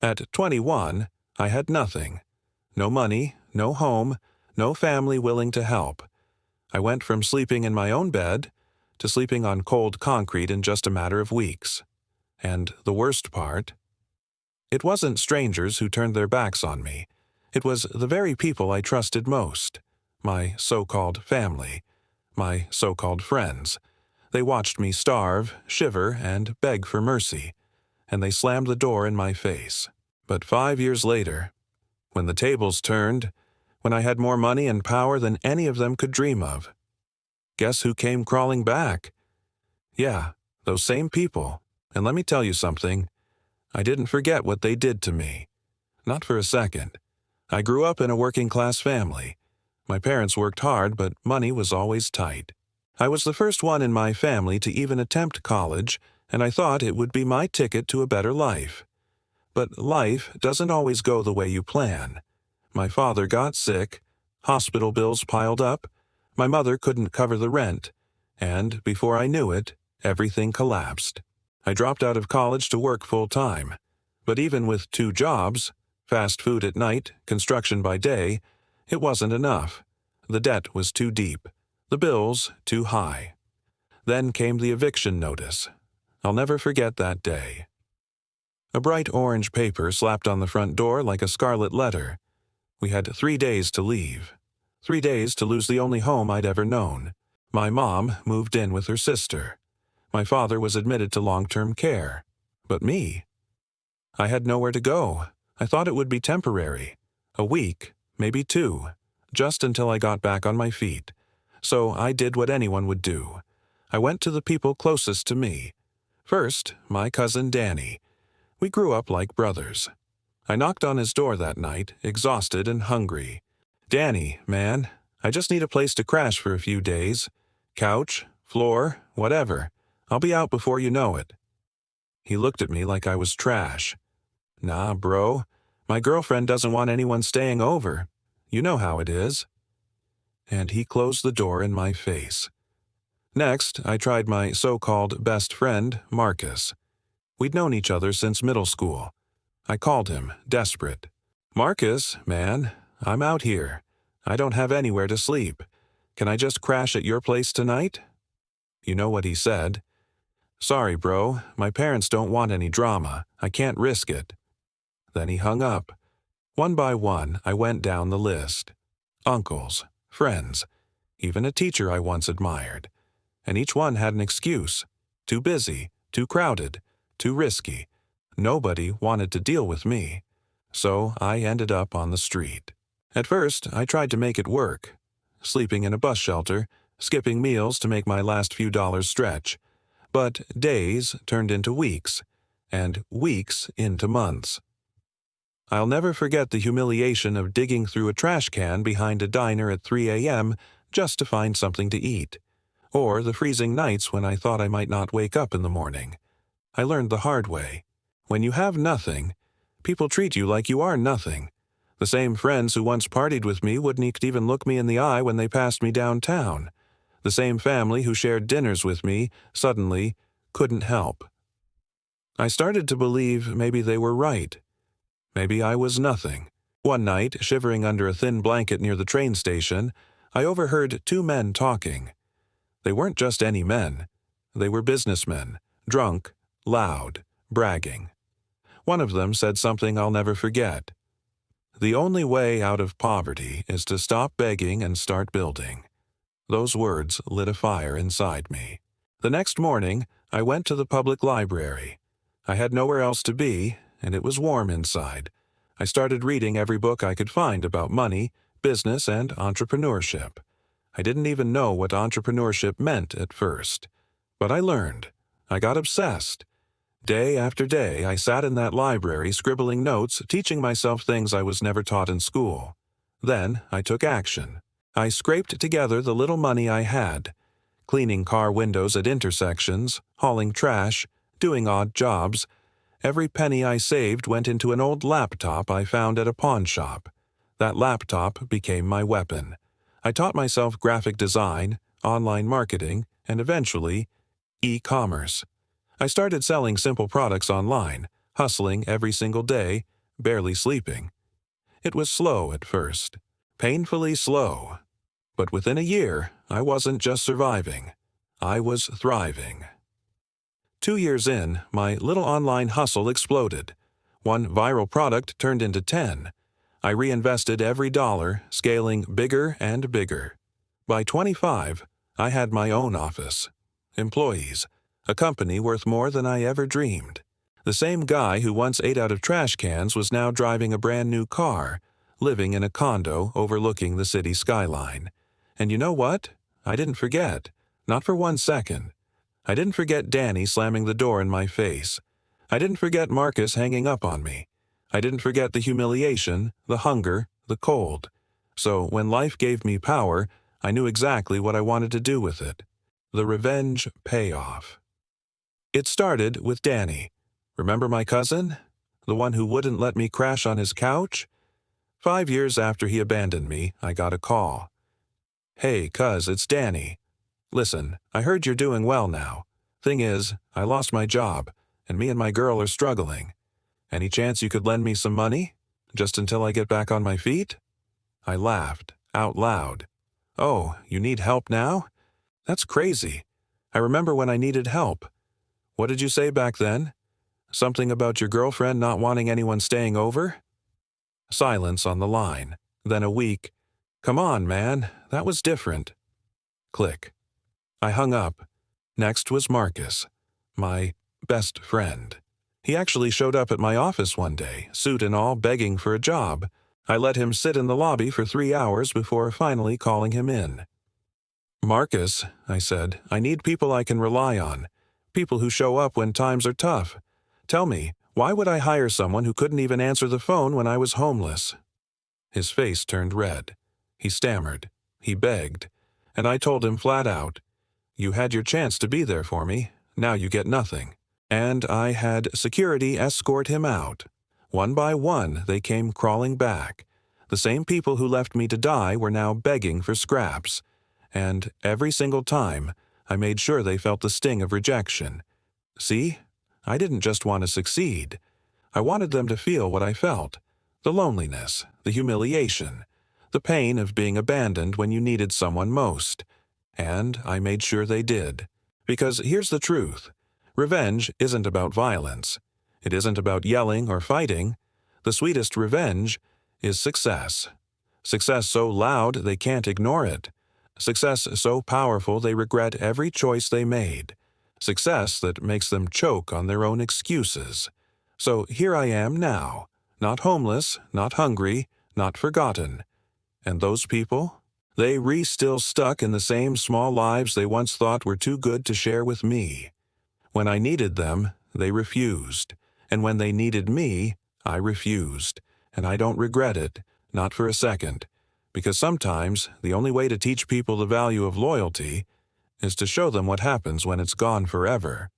At 21, I had nothing. No money, no home, no family willing to help. I went from sleeping in my own bed to sleeping on cold concrete in just a matter of weeks. And the worst part? It wasn't strangers who turned their backs on me. It was the very people I trusted most. My so-called family. My so-called friends. They watched me starve, shiver, and beg for mercy. And they slammed the door in my face. But 5 years later, when the tables turned, when I had more money and power than any of them could dream of, guess who came crawling back? Yeah, those same people. And let me tell you something. I didn't forget what they did to me. Not for a second. I grew up in a working-class family. My parents worked hard, but money was always tight. I was the first one in my family to even attempt college, and I thought it would be my ticket to a better life. But life doesn't always go the way you plan. My father got sick, hospital bills piled up, my mother couldn't cover the rent, and before I knew it, everything collapsed. I dropped out of college to work full-time. But even with 2 jobs, fast food at night, construction by day, it wasn't enough. The debt was too deep, the bills too high. Then came the eviction notice. I'll never forget that day. A bright orange paper slapped on the front door like a scarlet letter. We had 3 days to leave. 3 days to lose the only home I'd ever known. My mom moved in with her sister. My father was admitted to long-term care. But me? I had nowhere to go. I thought it would be temporary. A week, maybe 2, just until I got back on my feet. So I did what anyone would do. I went to the people closest to me. First, my cousin Danny. We grew up like brothers. I knocked on his door that night, exhausted and hungry. "Danny, man, I just need a place to crash for a few days. Couch, floor, whatever. I'll be out before you know it." He looked at me like I was trash. "Nah, bro. My girlfriend doesn't want anyone staying over. You know how it is." And he closed the door in my face. Next, I tried my so-called best friend, Marcus. We'd known each other since middle school. I called him, desperate. "Marcus, man, I'm out here. I don't have anywhere to sleep. Can I just crash at your place tonight?" You know what he said. "Sorry, bro, my parents don't want any drama. I can't risk it." Then he hung up. One by one, I went down the list. Uncles, friends, even a teacher I once admired. And each one had an excuse. Too busy, too crowded, too risky. Nobody wanted to deal with me. So I ended up on the street. At first, I tried to make it work. Sleeping in a bus shelter, skipping meals to make my last few dollars stretch. But days turned into weeks, and weeks into months. I'll never forget the humiliation of digging through a trash can behind a diner at 3 a.m. just to find something to eat, or the freezing nights when I thought I might not wake up in the morning. I learned the hard way. When you have nothing, people treat you like you are nothing. The same friends who once partied with me wouldn't even look me in the eye when they passed me downtown. The same family who shared dinners with me suddenly couldn't help. I started to believe maybe they were right. Maybe I was nothing. One night, shivering under a thin blanket near the train station, I overheard 2 men talking. They weren't just any men. They were businessmen, drunk, loud, bragging. One of them said something I'll never forget. "The only way out of poverty is to stop begging and start building." Those words lit a fire inside me. The next morning, I went to the public library. I had nowhere else to be, and it was warm inside. I started reading every book I could find about money, business, and entrepreneurship. I didn't even know what entrepreneurship meant at first. But I learned. I got obsessed. Day after day, I sat in that library scribbling notes, teaching myself things I was never taught in school. Then I took action. I scraped together the little money I had, cleaning car windows at intersections, hauling trash, doing odd jobs. Every penny I saved went into an old laptop I found at a pawn shop. That laptop became my weapon. I taught myself graphic design, online marketing, and eventually, e-commerce. I started selling simple products online, hustling every single day, barely sleeping. It was slow at first, painfully slow. But within a year, I wasn't just surviving. I was thriving. 2 years in, my little online hustle exploded. One viral product turned into 10. I reinvested every dollar, scaling bigger and bigger. By 25, I had my own office, employees, a company worth more than I ever dreamed. The same guy who once ate out of trash cans was now driving a brand new car, living in a condo overlooking the city skyline. And you know what? I didn't forget. Not for 1 second. I didn't forget Danny slamming the door in my face. I didn't forget Marcus hanging up on me. I didn't forget the humiliation, the hunger, the cold. So when life gave me power, I knew exactly what I wanted to do with it. The revenge payoff. It started with Danny. Remember my cousin? The one who wouldn't let me crash on his couch? 5 years after he abandoned me, I got a call. "Hey, cuz, it's Danny. Listen, I heard you're doing well now. Thing is, I lost my job, and me and my girl are struggling. Any chance you could lend me some money? Just until I get back on my feet?" I laughed, out loud. "Oh, you need help now? That's crazy. I remember when I needed help. What did you say back then? Something about your girlfriend not wanting anyone staying over?" Silence on the line. Then a weak, "Come on, man, that was different." Click. I hung up. Next was Marcus, my best friend. He actually showed up at my office one day, suit and all, begging for a job. I let him sit in the lobby for 3 hours before finally calling him in. "Marcus," I said, "I need people I can rely on, people who show up when times are tough. Tell me, why would I hire someone who couldn't even answer the phone when I was homeless?" His face turned red. He stammered. He begged. And I told him flat out, "You had your chance to be there for me. Now you get nothing." And I had security escort him out. One by one, they came crawling back. The same people who left me to die were now begging for scraps. And every single time, I made sure they felt the sting of rejection. See? I didn't just want to succeed. I wanted them to feel what I felt. The loneliness, the humiliation, the pain of being abandoned when you needed someone most. And I made sure they did. Because here's the truth. Revenge isn't about violence. It isn't about yelling or fighting. The sweetest revenge is success. Success so loud they can't ignore it. Success so powerful they regret every choice they made. Success that makes them choke on their own excuses. So here I am now, not homeless, not hungry, not forgotten. And those people? They still stuck in the same small lives they once thought were too good to share with me. When I needed them, they refused. And when they needed me, I refused. And I don't regret it, not for a second. Because sometimes the only way to teach people the value of loyalty is to show them what happens when it's gone forever.